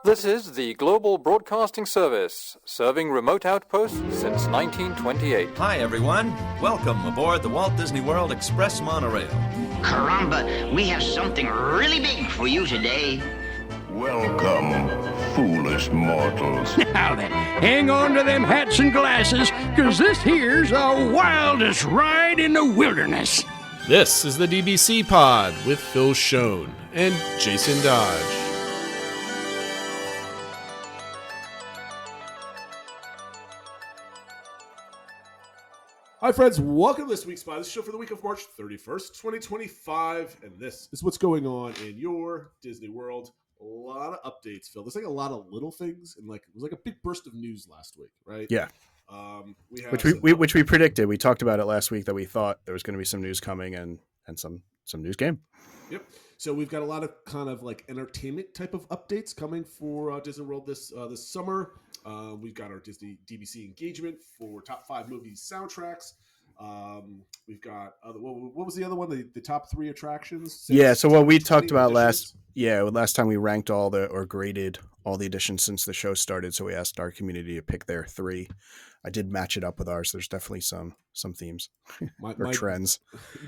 This is the Global Broadcasting Service, serving remote outposts since 1928. Hi, everyone. Welcome aboard the Walt Disney World Express monorail. Caramba, we have something really big for you today. Welcome, foolish mortals. Now then, hang on to them hats and glasses, because this here's the wildest ride in the wilderness. This is the DBC Pod with Phil Schoen and Jason Dodge. Hi, friends. Welcome to this week's Pod. This is the show for the week of March 31st, 2025. And this is what's going on in your Disney World. A lot of updates, Phil. There's like a lot of little things. And it was like a big burst of news last week, right? Yeah. We have which we predicted. We talked about it last week that we thought there was going to be some news coming and some news came. Yep. So we've got a lot of kind of like entertainment type of updates coming for Disney World this summer. We've got our Disney DBC engagement for top 5 movies soundtracks. We've got what was the other one? The top 3 attractions. Yeah. So what we talked about last time we ranked or graded all the editions since the show started. So we asked our community to pick their 3. I did match it up with ours. There's definitely some themes or trends.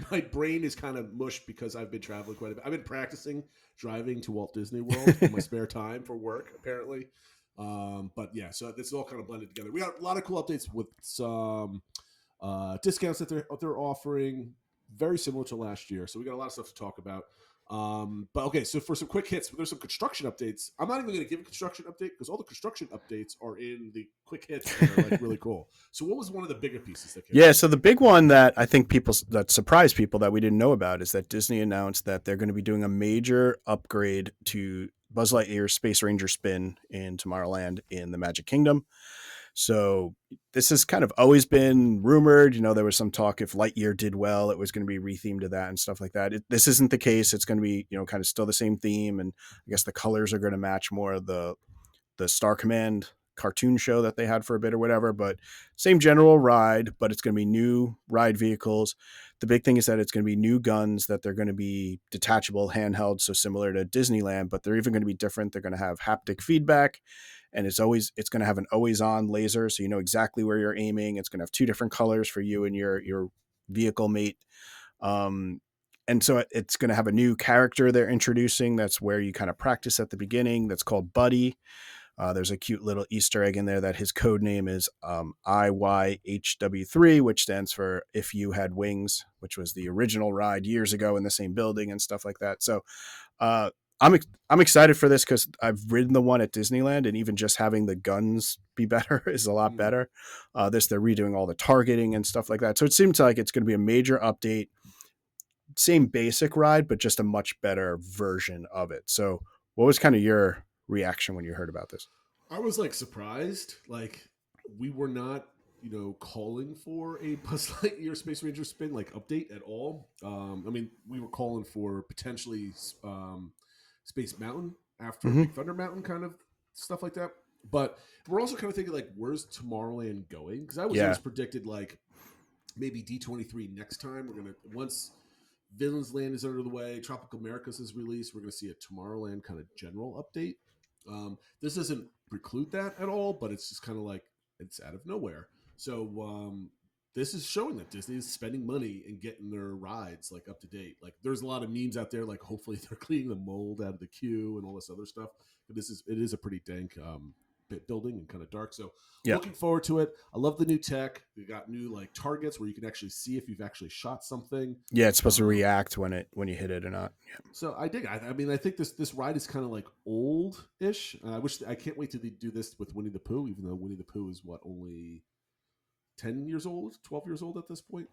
My brain is kind of mush because I've been traveling quite a bit. I've been practicing driving to Walt Disney World in my spare time for work, apparently. But yeah, so this is all kind of blended together. We got a lot of cool updates with some discounts that they're offering, very similar to last year. So we got a lot of stuff to talk about. But okay, so for some quick hits, there's some construction updates. I'm not even going to give a construction update because all the construction updates are in the quick hits that are like really cool. So what was one of the bigger pieces that came out? So the big one that I think that surprised people that we didn't know about is that Disney announced that they're going to be doing a major upgrade to Buzz Lightyear's Space Ranger spin in Tomorrowland in the Magic Kingdom. So this has kind of always been rumored. There was some talk if Lightyear did well, it was going to be rethemed to that and stuff like that. This isn't the case. It's going to be, kind of still the same theme. And I guess the colors are going to match more of the Star Command cartoon show that they had for a bit or whatever, but same general ride, but it's going to be new ride vehicles. The big thing is that it's going to be new guns, that they're going to be detachable, handheld, so similar to Disneyland, but they're even going to be different. They're going to have haptic feedback. And it's going to have an always-on laser, so you know exactly where you're aiming. It's going to have 2 different colors for you and your vehicle mate. And so it's going to have a new character they're introducing. That's where you kind of practice at the beginning. That's called Buddy. There's a cute little Easter egg in there that his code name is IYHW3, which stands for If You Had Wings, which was the original ride years ago in the same building and stuff like that. So I'm excited for this because I've ridden the one at Disneyland, and even just having the guns be better is a lot better. They're redoing all the targeting and stuff like that. So it seems like it's going to be a major update. Same basic ride, but just a much better version of it. So what was kind of your reaction when you heard about this? I was surprised. We were not, calling for a Buzz Lightyear Space Ranger spin update at all. We were calling for potentially Space Mountain after Big Thunder Mountain, kind of stuff like that. But we're also kind of thinking where's Tomorrowland going? Because I was always predicted maybe D23 next time. We're gonna once Villains Land is under the way, Tropical Americas is released, we're gonna see a Tomorrowland kind of general update. This doesn't preclude that at all, but it's just kind of it's out of nowhere. So this is showing that Disney is spending money and getting their rides up to date. There's a lot of memes out there, hopefully they're cleaning the mold out of the queue and all this other stuff. But it is a pretty dank bit building and kind of dark. So looking forward to it. I love the new tech. We got new targets where you can actually see if you've actually shot something. Yeah, it's supposed to react when you hit it or not. Yeah. So I dig. I think this ride is kind of old-ish. I can't wait to do this with Winnie the Pooh, even though Winnie the Pooh is only 10 years old, 12 years old at this point.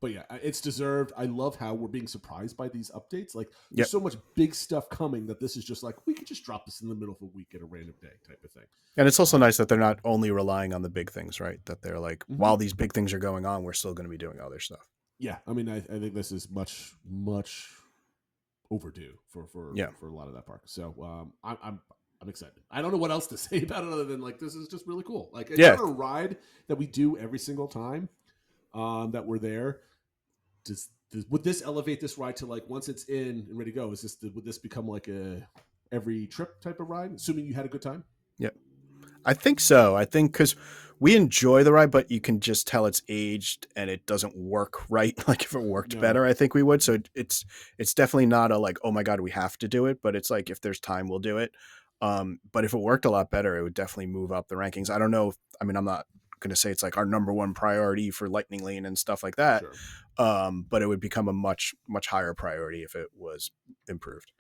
But yeah, it's deserved. I love how we're being surprised by these updates. There's so much big stuff coming that this is just we could just drop this in the middle of a week at a random day type of thing. And it's also nice that they're not only relying on the big things, right? That they're while these big things are going on, we're still going to be doing other stuff. Yeah. I think this is much, much overdue for a lot of that park. So I'm excited. I don't know what else to say about it other than this is just really cool. It's not a ride that we do every single time that we're there. Would this elevate this ride to once it's in and ready to go? Would this become a every trip type of ride, assuming you had a good time? Yep. I think so. I think because we enjoy the ride, but you can just tell it's aged and it doesn't work right. Like if it worked better, I think we would. So it's definitely not a like, oh my God, we have to do it. But it's like, if there's time, we'll do it. But if it worked a lot better, it would definitely move up the rankings. I don't know. I'm not going to say it's like our number one priority for Lightning Lane and stuff like that. Sure. But it would become a much, much higher priority if it was improved.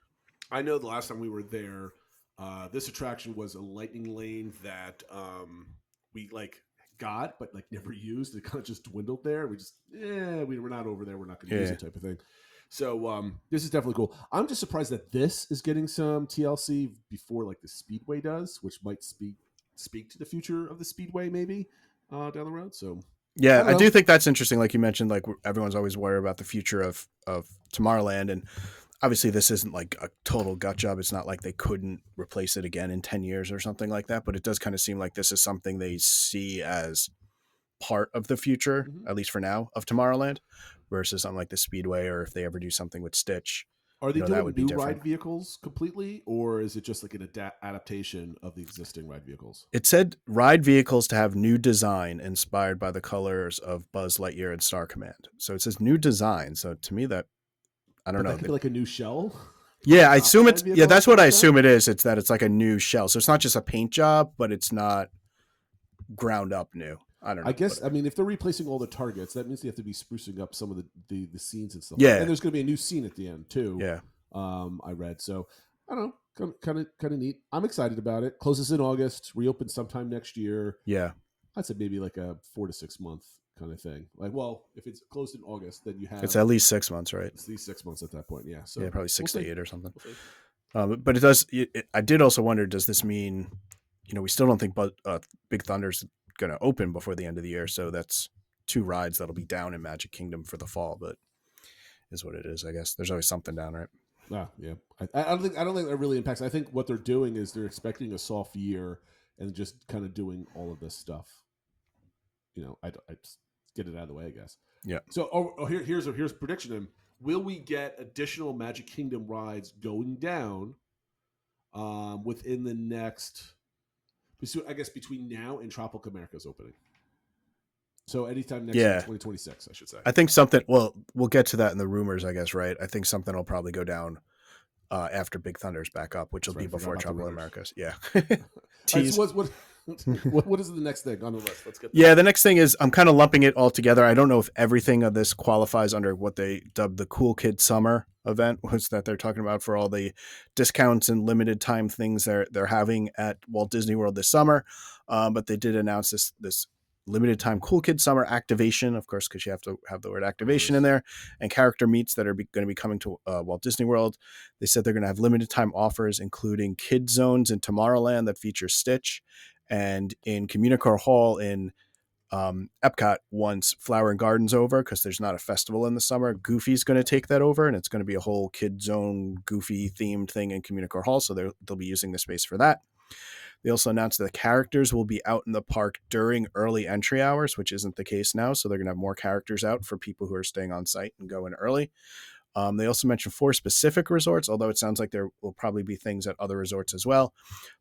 I know the last time we were there, this attraction was a Lightning Lane that we like got, but like never used. It kind of just dwindled there. We just, we're not over there. We're not going to use it type of thing. So this is definitely cool. I'm just surprised that this is getting some TLC before like the Speedway does, which might speak to the future of the Speedway maybe down the road. So yeah, I do think that's interesting. Like you mentioned, like everyone's always worried about the future of Tomorrowland, and obviously this isn't like a total gut job. It's not like they couldn't replace it again in 10 years or something like that, but it does kind of seem like this is something they see as part of the future, at least for now, of Tomorrowland, versus something like the Speedway, or if they ever do something with Stitch. Are they doing new ride vehicles completely, or is it just like an adaptation of the existing ride vehicles? It said ride vehicles to have new design inspired by the colors of Buzz Lightyear and Star Command. So it says new design. So to me, that I don't know. That could be like a new shell. Yeah, I assume it's that's what I assume it is. It's that it's like a new shell. So it's not just a paint job, but it's not ground up new. I don't know. I guess if they're replacing all the targets, that means they have to be sprucing up some of the scenes and stuff. Yeah, and there's going to be a new scene at the end too. Yeah, I read. So I don't know, kind of neat. I'm excited about it. Closes in August, reopens sometime next year. Yeah, I'd say maybe like a 4 to 6 month kind of thing. Like, well, if it's closed in August, then you have it's at least 6 months, right? It's at least 6 months at that point. Yeah, so yeah, probably 6 to 8 or something. We'll but it does. I did also wonder, does this mean, we still don't think Big Thunder's going to open before the end of the year, so that's 2 rides that'll be down in Magic Kingdom for the fall, but is what it is, I guess. There's always something down, right? Yeah. I don't think that really impacts. I think what they're doing is they're expecting a soft year and just kind of doing all of this stuff. I just get it out of the way, I guess. Yeah. So here's a prediction. Then will we get additional Magic Kingdom rides going down within the next? I guess between now and Tropical America's opening. So anytime next year, 2026, I should say. I think something. Well, we'll get to that in the rumors, I guess, right? I think something will probably go down after Big Thunder's back up, which will be before Tropical America's. Yeah. Tease. Right, so what is the next thing on the list? Let's get. Yeah, the next thing is I'm kind of lumping it all together. I don't know if everything of this qualifies under what they dubbed the Cool Kid Summer event, was that they're talking about for all the discounts and limited time things they're having at Walt Disney World this summer. But they did announce this limited time Cool Kid Summer activation, of course, because you have to have the word activation in there, and character meets that are going to be coming to Walt Disney World. They said they're going to have limited time offers, including kid zones in Tomorrowland that feature Stitch, and in Communicore Hall in Epcot, once Flower and Garden's over, because there's not a festival in the summer, Goofy's going to take that over, and it's going to be a whole kid zone Goofy themed thing in Communicore Hall, so they'll be using the space for that. They also announced that the characters will be out in the park during early entry hours, which isn't the case now, so they're going to have more characters out for people who are staying on site and going early. They also mentioned 4 specific resorts, although it sounds like there will probably be things at other resorts as well.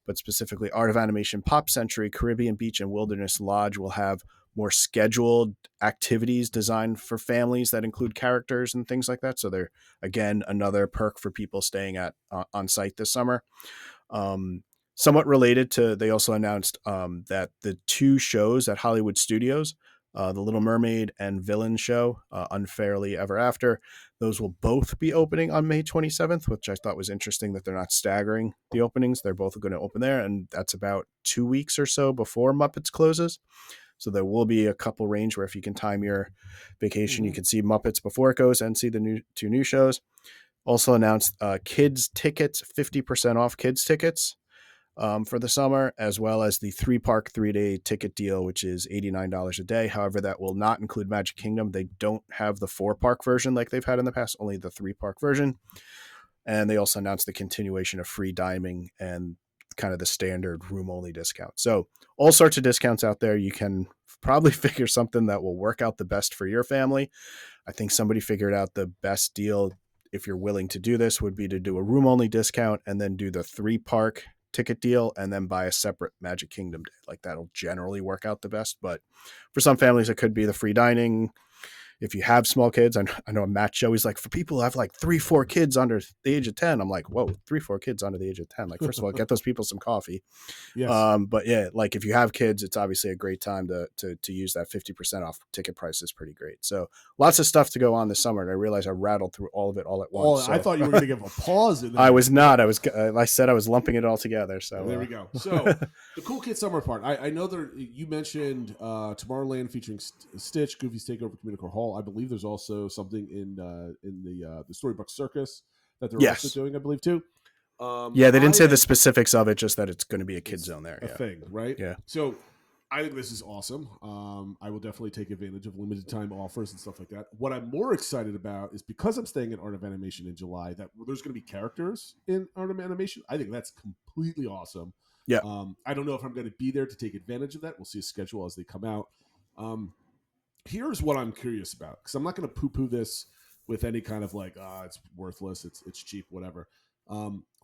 But specifically, Art of Animation, Pop Century, Caribbean Beach, and Wilderness Lodge will have more scheduled activities designed for families that include characters and things like that. So they're, again, another perk for people staying on site this summer. Somewhat related to, they also announced that the 2 shows at Hollywood Studios, The Little Mermaid and Villain Show, Unfairly Ever After, those will both be opening on May 27th, which I thought was interesting that they're not staggering the openings. They're both going to open there, and that's about 2 weeks or so before Muppets closes. So there will be a couple range where if you can time your vacation, you can see Muppets before it goes and see the 2 new shows. Also announced kids tickets, 50% off kids tickets for the summer, as well as the 3-park 3-day ticket deal, which is $89 a day. However, that will not include Magic Kingdom. They don't have the 4-park version like they've had in the past, only the 3-park version. And they also announced the continuation of free dining and kind of the standard room-only discount. So all sorts of discounts out there. You can probably figure something that will work out the best for your family. I think somebody figured out the best deal if you're willing to do this, would be to do a room only discount and then do the 3 park ticket deal and then buy a separate Magic Kingdom day. Like that'll generally work out the best. But for some families, it could be the free dining. If you have small kids, I know Matt Show, he's like, for people who have like 3-4 kids under the age of 10, I'm like, whoa, 3-4 kids under the age of 10. Like, first of all, get those people some coffee. Yes. But yeah, like if you have kids, it's obviously a great time to use that 50% off ticket price is pretty great. So lots of stuff to go on this summer. And I realized I rattled through all of it all at once. I thought you were going to give a pause in there. I was not. I said I was lumping it all together. So there we go. So the Cool Kid Summer part. I know you mentioned Tomorrowland featuring Stitch, Goofy's Takeover Communicore Hall. I believe there's also something in the Storybook Circus that they're also doing, I believe, too. They didn't say the specifics of it, just that it's going to be a kid zone there. A thing, right? Yeah. So I think this is awesome. I will definitely take advantage of limited time offers and stuff like that. What I'm more excited about is because I'm staying at Art of Animation in July, that there's going to be characters in Art of Animation. I think that's completely awesome. Yeah. I don't know if I'm going to be there to take advantage of that. We'll see a schedule as they come out. Here's what I'm curious about, because I'm not going to poo-poo this with any kind of like, it's worthless, it's cheap, whatever.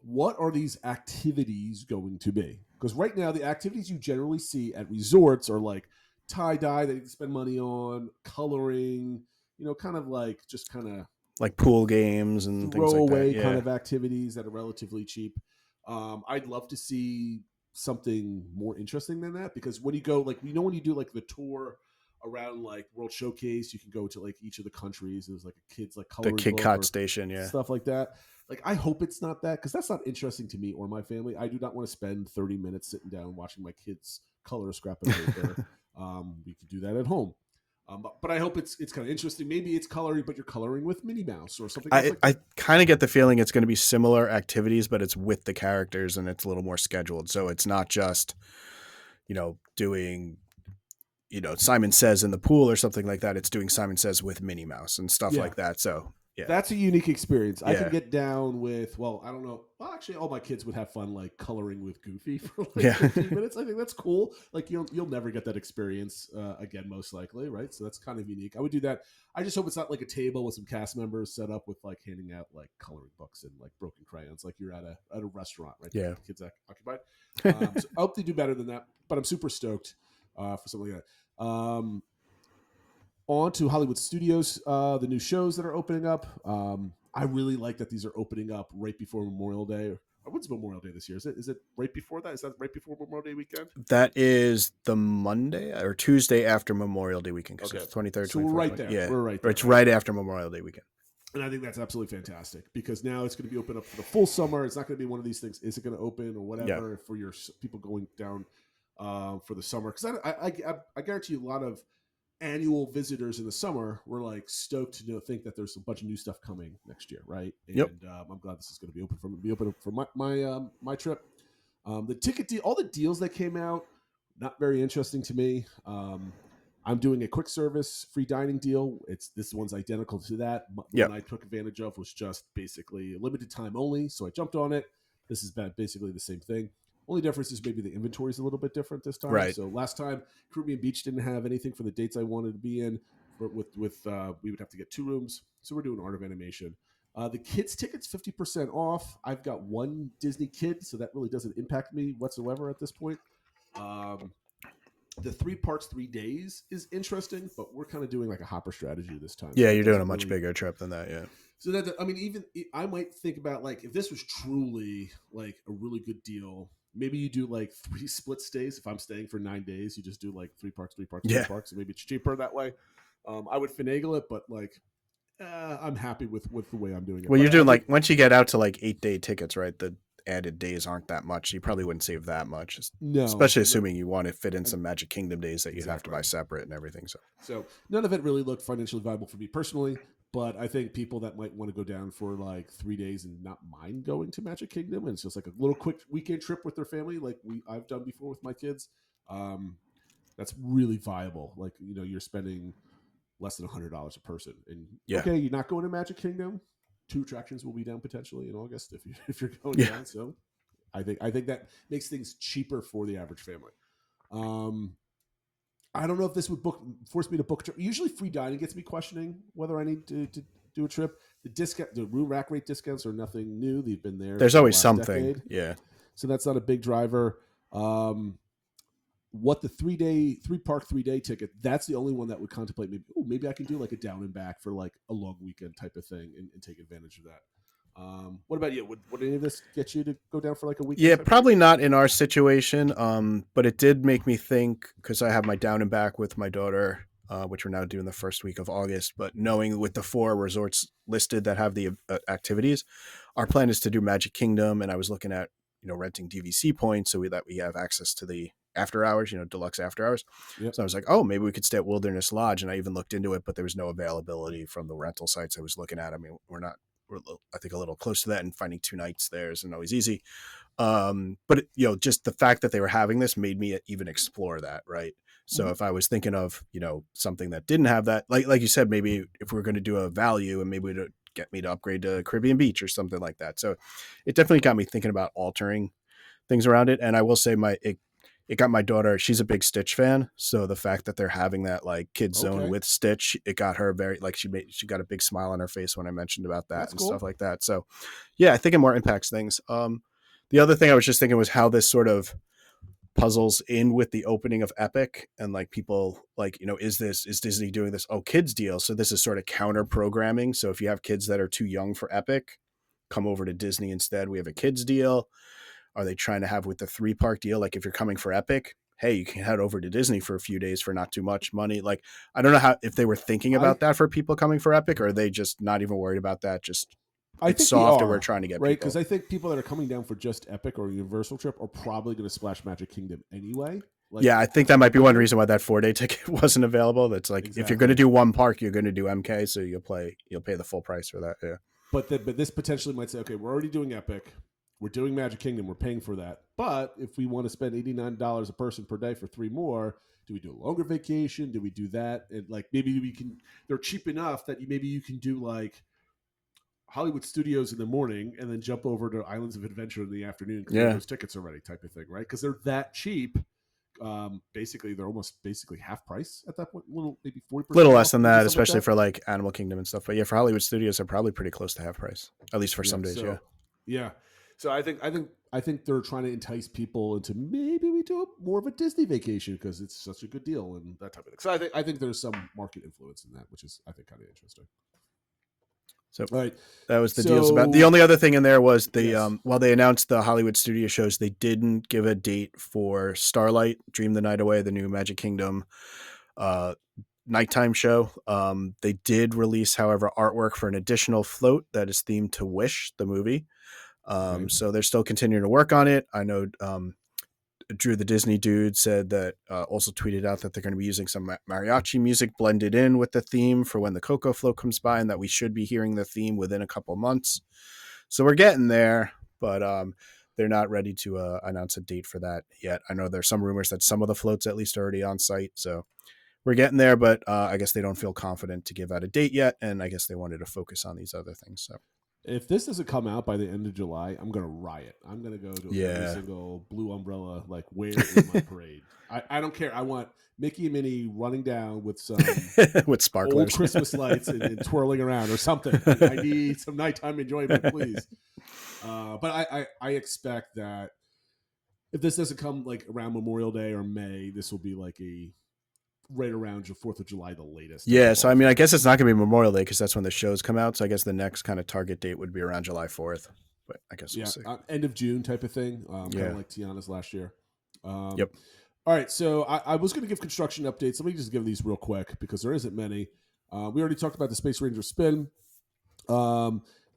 What are these activities going to be? Because right now, the activities you generally see at resorts are like tie-dye that you can spend money on, coloring, kind of like just kind of like pool games and things like that. Yeah. Kind of activities that are relatively cheap. I'd love to see something more interesting than that, because when you go, like, when you do like the tour around like World Showcase, you can go to like each of the countries. There's like a kids like coloring the Kid book Cot station, stuff like that. Like, I hope it's not that, because that's not interesting to me or my family. I do not want to spend 30 minutes sitting down watching my kids color a scrap of paper. We could do that at home. But I hope it's kind of interesting. Maybe it's coloring, but you're coloring with Minnie Mouse or something. I kind of get the feeling it's going to be similar activities, but it's with the characters and it's a little more scheduled. So it's not just, doing, Simon Says in the pool or something like that. It's doing Simon Says with Minnie Mouse and stuff like that. So yeah, that's a unique experience. I can get down with, I don't know. Well, actually, all my kids would have fun like coloring with Goofy for like 15 minutes. I think that's cool. Like you'll never get that experience again, most likely, right? So that's kind of unique. I would do that. I just hope it's not like a table with some cast members set up with like handing out like coloring books and like broken crayons, like you're at a restaurant, right? Yeah, the kids occupied. So I hope they do better than that. But I'm super stoked for something like that. On to Hollywood Studios, the new shows that are opening up. I really like that these are opening up right before Memorial Day. When's Memorial Day this year? Is it right before that? Is that right before Memorial Day weekend? That is the Monday or Tuesday after Memorial Day weekend. Because it's 23rd, so 24th. We're right there. Yeah, we're right there. It's right after Memorial Day weekend. And I think that's absolutely fantastic, because now it's going to be open up for the full summer. It's not going to be one of these things. Is it going to open or whatever for your people going down for the summer? Because I guarantee you a lot of annual visitors in the summer were like stoked to think that there's a bunch of new stuff coming next year, right? And I'm glad this is going to be open for my trip. The ticket deal, all the deals that came out, not very interesting to me. I'm doing a quick service free dining deal. This one's identical to that. The one I took advantage of was just basically limited time only, so I jumped on it. This is basically the same thing. Only difference is maybe the inventory is a little bit different this time. Right. So last time, Caribbean Beach didn't have anything for the dates I wanted to be in. But we would have to get 2 rooms. So we're doing Art of Animation. The kids' tickets 50% off. I've got one Disney kid, so that really doesn't impact me whatsoever at this point. The 3 parks, 3 days is interesting, but we're kind of doing like a hopper strategy this time. Yeah, you're doing a much bigger trip than that. Yeah. So that even I might think about like if this was truly like a really good deal. Maybe you do like 3 split stays. If I'm staying for 9 days, you just do like 3 parks, 3 parks, 3 parks. And maybe it's cheaper that way. I would finagle it, but like I'm happy with the way I'm doing it. Well, you're doing like once you get out to like 8-day tickets, right? The added days aren't that much. You probably wouldn't save that much. No, especially assuming you want to fit in some Magic Kingdom days that you have to buy separate and everything. So none of it really looked financially viable for me personally. But I think people that might want to go down for like 3 days and not mind going to Magic Kingdom, and it's just like a little quick weekend trip with their family, like I've done before with my kids. That's really viable. Like you're spending less than $100 a person, and okay, you're not going to Magic Kingdom. 2 attractions will be down potentially in August if you're going down. So I think that makes things cheaper for the average family. I don't know if this would force me to book. Usually, free dining gets me questioning whether I need to do a trip. The room rack rate discounts are nothing new. They've been there. There's for the always last something. decade. Yeah. So that's not a big driver. What the 3-day ticket, that's the only one that would contemplate maybe I can do like a down and back for like a long weekend type of thing and take advantage of that. What about you? Would any of this get you to go down for like a weekend? Yeah, probably not in our situation. But it did make me think, because I have my down and back with my daughter, which we're now doing the first week of August. But knowing with the 4 resorts listed that have the activities, our plan is to do Magic Kingdom. And I was looking at, renting DVC points so that we have access to the after hours, deluxe after hours. Yep. So I was like, oh, maybe we could stay at Wilderness Lodge. And I even looked into it, but there was no availability from the rental sites I was looking at. I mean, we're I think a little close to that, and finding 2 nights there isn't always easy. But just the fact that they were having this made me even explore that. Right. So if I was thinking of, something that didn't have that, like you said, maybe if we're going to do a value and maybe to get me to upgrade to Caribbean Beach or something like that. So it definitely got me thinking about altering things around it. And I will say it got my daughter, she's a big Stitch fan. So the fact that they're having that like kids zone with Stitch, it got her very, like she got a big smile on her face when I mentioned about that. That's and cool. Stuff like that. So yeah, I think it more impacts things. The other thing I was just thinking was how this sort of puzzles in with the opening of Epic, and like people like, is Disney doing this? Oh, kids deal. So this is sort of counter programming. So if you have kids that are too young for Epic, come over to Disney instead. We have a kids deal. Are they trying to have with the 3-park deal? Like if you're coming for Epic, hey, you can head over to Disney for a few days for not too much money. Like, I don't know if they were thinking about that for people coming for Epic, or are they just not even worried about that? I think soft, or we're trying to get right, people. because I think people that are coming down for just Epic or Universal trip are probably going to splash Magic Kingdom anyway. Like, yeah, I think that might be one reason why that 4-day ticket wasn't available. That's like, If you're going to do one park, you're going to do MK, so you'll pay the full price for that. Yeah, but this potentially might say, okay, we're already doing Epic, we're doing Magic Kingdom, we're paying for that. But if we want to spend $89 a person per day for 3 more, do we do a longer vacation? Do we do that? And like maybe we can. They're cheap enough that maybe you can do like Hollywood Studios in the morning and then jump over to Islands of Adventure in the afternoon because those tickets are ready, type of thing, right? Because they're that cheap. Basically, they're almost half price at that point. Maybe 40%. Little less than that, especially for like Animal Kingdom and stuff. But yeah, for Hollywood Studios, they're probably pretty close to half price, at least for some days. Yeah. So I think they're trying to entice people into maybe we do more of a Disney vacation because it's such a good deal and that type of thing. So I think there's some market influence in that, which is I think kind of interesting. So right. That was the deals about. The only other thing in there was while they announced the Hollywood studio shows, they didn't give a date for Starlight, Dream the Night Away, the new Magic Kingdom nighttime show. They did release, however, artwork for an additional float that is themed to Wish, the movie. So they're still continuing to work on it. I know Drew the Disney Dude said that also tweeted out that they're going to be using some mariachi music blended in with the theme for when the Coco float comes by, and that we should be hearing the theme within a couple months. So we're getting there, but they're not ready to announce a date for that yet. I know there's some rumors that some of the floats at least are already on site. So we're getting there, but I guess they don't feel confident to give out a date yet. And I guess they wanted to focus on these other things. So if this doesn't come out by the end of July, I'm going to riot. I'm going to go to every single blue umbrella, like, where is my parade? I don't care. I want Mickey and Minnie running down with some with sparklers, old Christmas lights and twirling around or something. I need some nighttime enjoyment, please. But I expect that if this doesn't come like around Memorial Day or May, this will be like a right around your 4th of July, the latest. Yeah, so I mean, I guess it's not going to be Memorial Day because that's when the shows come out. So I guess the next kind of target date would be around July 4th. But I guess we'll see. End of June type of thing, kind of like Tiana's last year. Yep. All right, so I was going to give construction updates. Let me just give these real quick because there isn't many. We already talked about the Space Ranger spin. We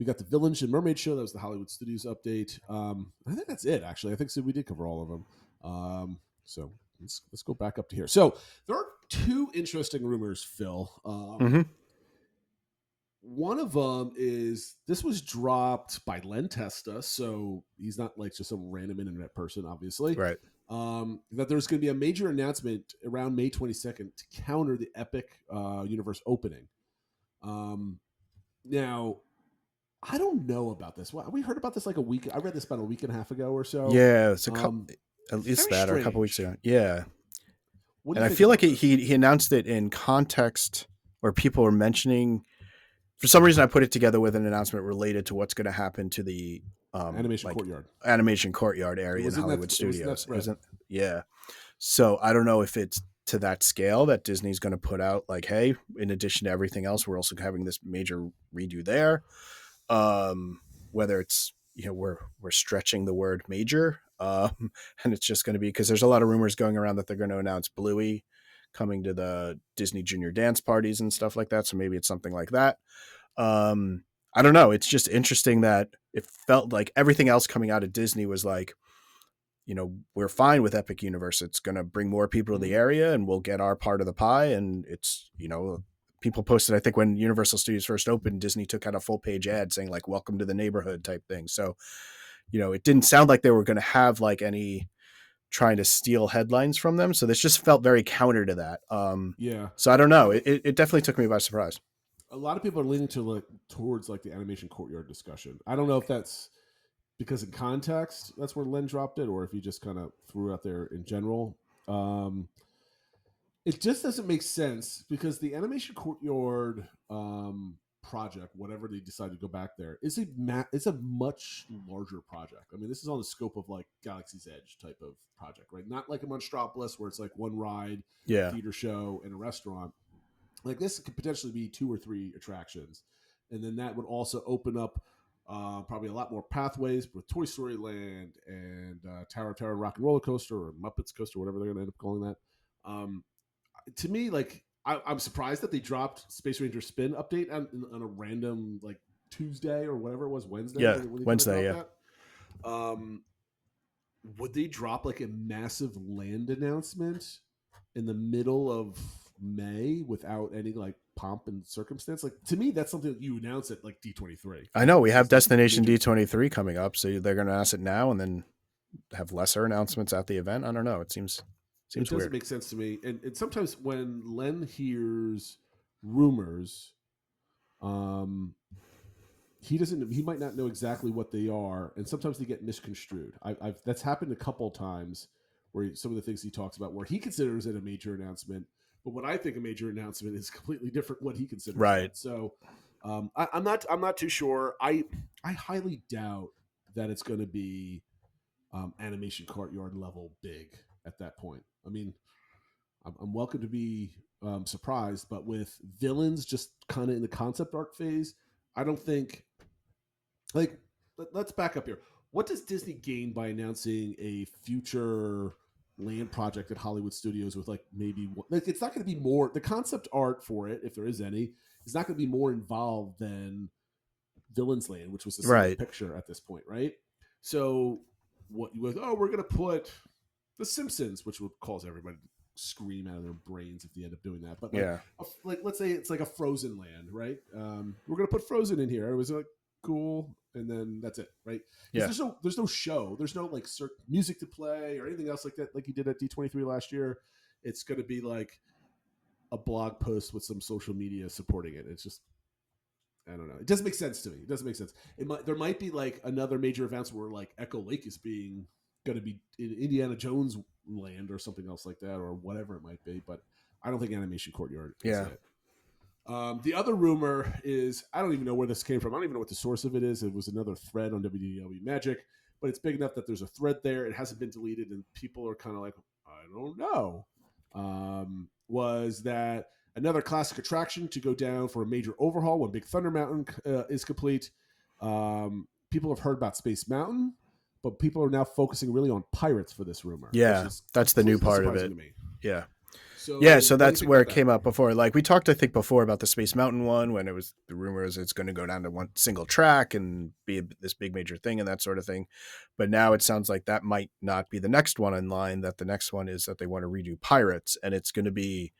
got the Village and Mermaid show. That was the Hollywood Studios update. I think that's it, actually. I think so. We did cover all of them. So let's go back up to here. So there are 2 interesting rumors, Phil. One of them is this was dropped by Len Testa, so he's not like just some random internet person, obviously. Right. That there's going to be a major announcement around May 22nd to counter the Epic Universe opening. Now, I don't know about this. We heard about this like a week. I read this about a week and a half ago or so. Yeah, it's a couple. At least that, or a couple weeks ago. Yeah. What and I feel like he announced it in context where people were mentioning for some reason I put it together with an announcement related to what's going to happen to the Animation Courtyard. Animation Courtyard area in Hollywood Studios. Yeah. So I don't know if it's to that scale that Disney's going to put out like, hey, in addition to everything else, we're also having this major redo there. Whether it's, we're stretching the word major, and it's just going to be, because there's a lot of rumors going around that they're going to announce Bluey coming to the Disney Junior dance parties and stuff like that. So maybe it's something like that. I don't know. It's just interesting that it felt like everything else coming out of Disney was like, we're fine with Epic Universe. It's going to bring more people to the area and we'll get our part of the pie. And it's, people posted, I think when Universal Studios first opened, Disney took out a full page ad saying like, welcome to the neighborhood type thing. So, it didn't sound like they were going to have like any trying to steal headlines from them. So this just felt very counter to that. Yeah. So I don't know. It definitely took me by surprise. A lot of people are leaning towards like the Animation Courtyard discussion. I don't know if that's because in context, that's where Len dropped it, or if he just kind of threw it out there in general. It just doesn't make sense because the Animation Courtyard project, whatever they decide to go back there, it's a much larger project. I mean, this is on the scope of like Galaxy's Edge type of project, right? Not like a Monstropolis where it's like one ride, theater show, and a restaurant. Like this could potentially be 2 or 3 attractions, and then that would also open up probably a lot more pathways with Toy Story Land and Tower of Terror Rock and Roller Coaster or Muppets Coaster, whatever they're going to end up calling that. To me, like I'm surprised that they dropped Space Ranger Spin update on a random like Tuesday or whatever it was, Wednesday. Yeah, Wednesday. Yeah. Would they drop like a massive land announcement in the middle of May without any like pomp and circumstance? Like to me, that's something that you announce at like D23. I know we have Destination D23 coming up, so they're going to announce it now and then have lesser announcements at the event. I don't know. It seems doesn't weird. Make sense to me. And sometimes when Len hears rumors, he might not know exactly what they are, and sometimes they get misconstrued. That's happened a couple times where some of the things he talks about where he considers it a major announcement, but what I think a major announcement is completely different what he considers. Right. It. So I'm not too sure. I highly doubt that it's going to be Animation Courtyard level big at that point. I mean, I'm welcome to be surprised, but with villains just kind of in the concept art phase, I don't think. Like, let's back up here. What does Disney gain by announcing a future land project at Hollywood Studios with like maybe like it's not going to be more the concept art for it, if there is any, is not going to be more involved than Villains Land, which was the same picture at this point, right? So what you we're going to put The Simpsons, which would cause everybody to scream out of their brains if they end up doing that. But like let's say it's like a Frozen Land, right? We're going to put Frozen in here. It was like cool, and then that's it, right? Yeah. There's no show, there's no like music to play or anything else like that, like you did at D23 last year. It's going to be like a blog post with some social media supporting it. It's just, I don't know. It doesn't make sense to me. It doesn't make sense. There might be like another major events where like Echo Lake is going to be in Indiana Jones Land or something else like that, or whatever it might be. But I don't think Animation Courtyard is it. The other rumor is, I don't even know where this came from. I don't even know what the source of it is. It was another thread on WDW Magic, but it's big enough that there's a thread there. It hasn't been deleted, and people are kind of like, I don't know. Was that another classic attraction to go down for a major overhaul when Big Thunder Mountain is complete? People have heard about Space Mountain, but people are now focusing really on Pirates for this rumor. Yeah, that's the new part of it. Yeah. So that's where it came up before. Like we talked, I think, before about the Space Mountain one when it was the rumors it's going to go down to one single track and be this big major thing and that sort of thing. But now it sounds like that might not be the next one in line, that the next one is that they want to redo Pirates, and it's going to be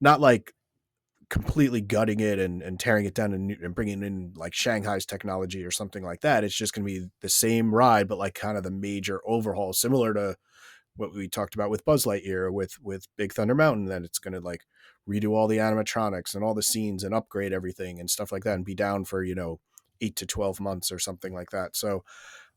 not like completely gutting it and tearing it down and bringing in like Shanghai's technology or something like that. It's just going to be the same ride, but like kind of the major overhaul, similar to what we talked about with Buzz Lightyear with Big Thunder Mountain, that it's going to like redo all the animatronics and all the scenes and upgrade everything and stuff like that and be down for, 8 to 12 months or something like that. So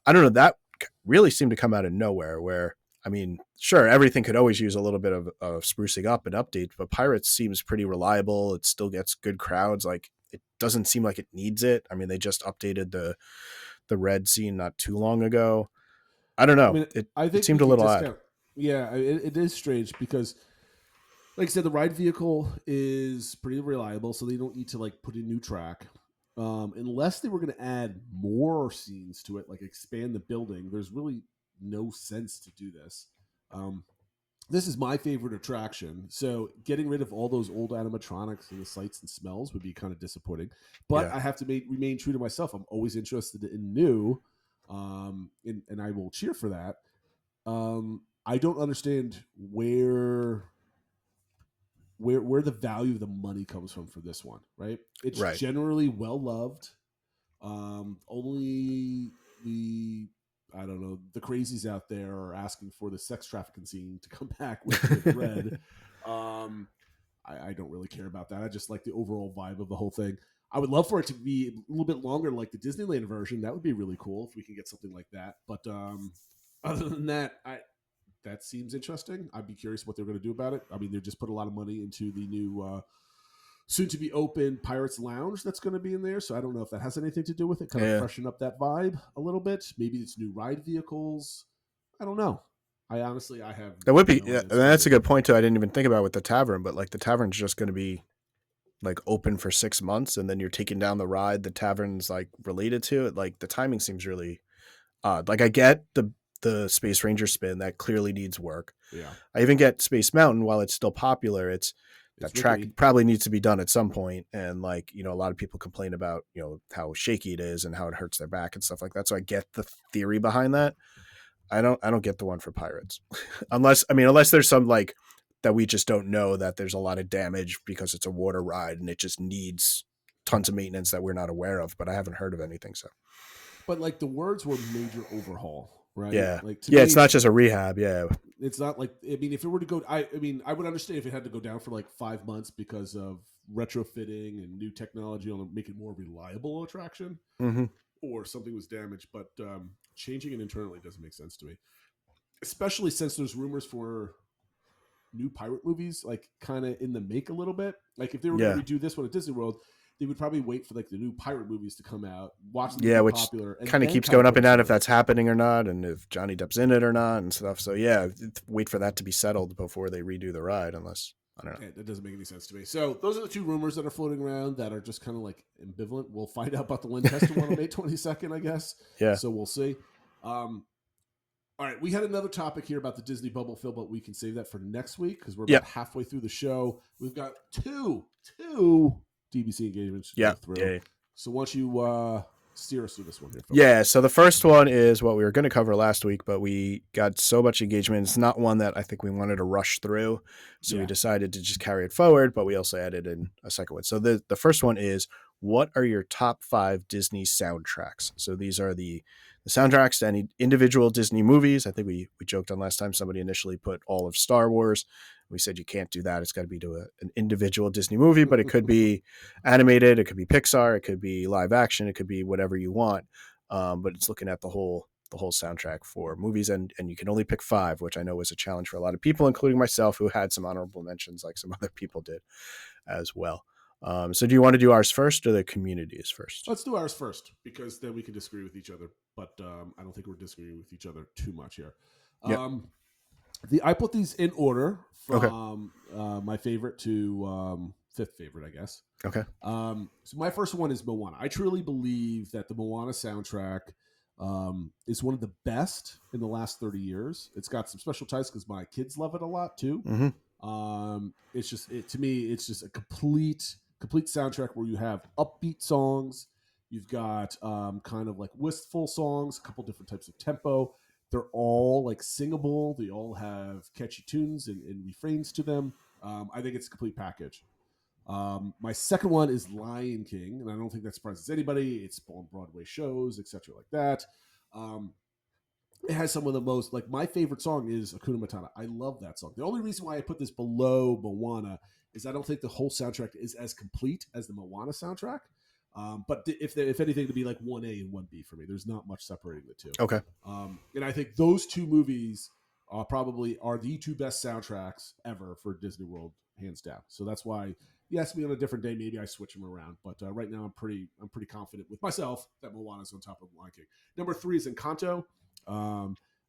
I don't know, that really seemed to come out of nowhere where, I mean, sure, everything could always use a little bit of sprucing up and update, but Pirates seems pretty reliable. It still gets good crowds. Like it doesn't seem like it needs it. I mean, they just updated the red scene not too long ago. I don't know. I mean, I think it seemed we a little can odd. discount. Yeah, it is strange because, like I said, the ride vehicle is pretty reliable, so they don't need to like put a new track. Unless they were going to add more scenes to it, like expand the building, there's really no sense to do this. This is my favorite attraction, so getting rid of all those old animatronics and the sights and smells would be kind of disappointing. But Yeah. I have to remain true to myself. I'm always interested in new, and I will cheer for that. I don't understand where the value of the money comes from for this one, right? It's Right. generally well loved. Only I don't know, the crazies out there are asking for the sex trafficking scene to come back with Red. I don't really care about that. I just like the overall vibe of the whole thing. I would love for it to be a little bit longer, like the Disneyland version. That would be really cool if we can get something like that. But other than that, that seems interesting. I'd be curious what they're going to do about it. I mean, they just put a lot of money into the new soon to be open Pirates Lounge that's going to be in there. So I don't know if that has anything to do with it. Kind of freshen up that vibe a little bit. Maybe it's new ride vehicles. I don't know. I have. That would be, and that's a good point too. I didn't even think about with the tavern, but like the tavern's just going to be like open for 6 months, and then you're taking down the ride the tavern's like related to it. Like the timing seems really odd. Like I get the Space Ranger spin that clearly needs work. Yeah. I even get Space Mountain while it's still popular. That track probably needs to be done at some point. And like, you know, a lot of people complain about, you know, how shaky it is and how it hurts their back and stuff like that. So I get the theory behind that. I don't get the one for Pirates unless there's some like that we just don't know, that there's a lot of damage because it's a water ride and it just needs tons of maintenance that we're not aware of, but I haven't heard of anything. So, but like the words were major overhaul. Right. Yeah. Like yeah. It's not just a rehab. Yeah. It's not like, I mean, if it were to go, I mean, I would understand if it had to go down for like 5 months because of retrofitting and new technology on to make it more reliable attraction, or something was damaged. But changing it internally doesn't make sense to me, especially since there's rumors for new pirate movies, like kind of in the make a little bit. Like if they were going to redo this one at Disney World, they would probably wait for like the new pirate movies to come out, watch them which popular, and kind of keeps going up and down if that's happening or not, and if Johnny Depp's in it or not and stuff. So yeah, wait for that to be settled before they redo the ride, unless I don't know. That doesn't make any sense to me. So those are the two rumors that are floating around that are just kind of like ambivalent. We'll find out about the Lancaster one on May 22nd, I guess. Yeah. So we'll see. All right, we had another topic here about the Disney bubble fill, but we can save that for next week because we're about halfway through the show. We've got two DBC engagements to go through. Yeah. So why don't you steer us through this one here, Phil? Yeah, so the first one is what we were going to cover last week, but we got so much engagement. It's not one that I think we wanted to rush through, so we decided to just carry it forward, but we also added in a second one. So the first one is, what are your top 5 Disney soundtracks? So these are the soundtracks to any individual Disney movies. I think we joked on last time, somebody initially put all of Star Wars. We said you can't do that. It's got to be to an individual Disney movie, but it could be animated, it could be Pixar, it could be live action, it could be whatever you want. But it's looking at the whole soundtrack for movies, and you can only pick 5, which I know was a challenge for a lot of people, including myself, who had some honorable mentions like some other people did as well. So do you want to do ours first or the communities first? Let's do ours first, because then we can disagree with each other. But I don't think we're disagreeing with each other too much here. I put these in order from my favorite to fifth favorite, I guess. Okay. So my first one is Moana. I truly believe that the Moana soundtrack is one of the best in the last 30 years. It's got some special ties because my kids love it a lot too. It's just to me, it's just a complete soundtrack where you have upbeat songs. You've got kind of like wistful songs, a couple different types of tempo. They're all like singable. They all have catchy tunes and refrains to them. I think it's a complete package. My second one is Lion King, and I don't think that surprises anybody. It's on Broadway shows, etc., like that. It has some of the most, like, my favorite song is Hakuna Matata. I love that song. The only reason why I put this below Moana is I don't think the whole soundtrack is as complete as the Moana soundtrack. But if anything, to be like 1A and 1B for me, there's not much separating the two. Okay. And I think those two movies probably are the two best soundtracks ever for Disney World, hands down. So that's why You ask me on a different day, maybe I switch them around. But right now, I'm pretty confident with myself that Moana's on top of Lion King. Number 3 is Encanto.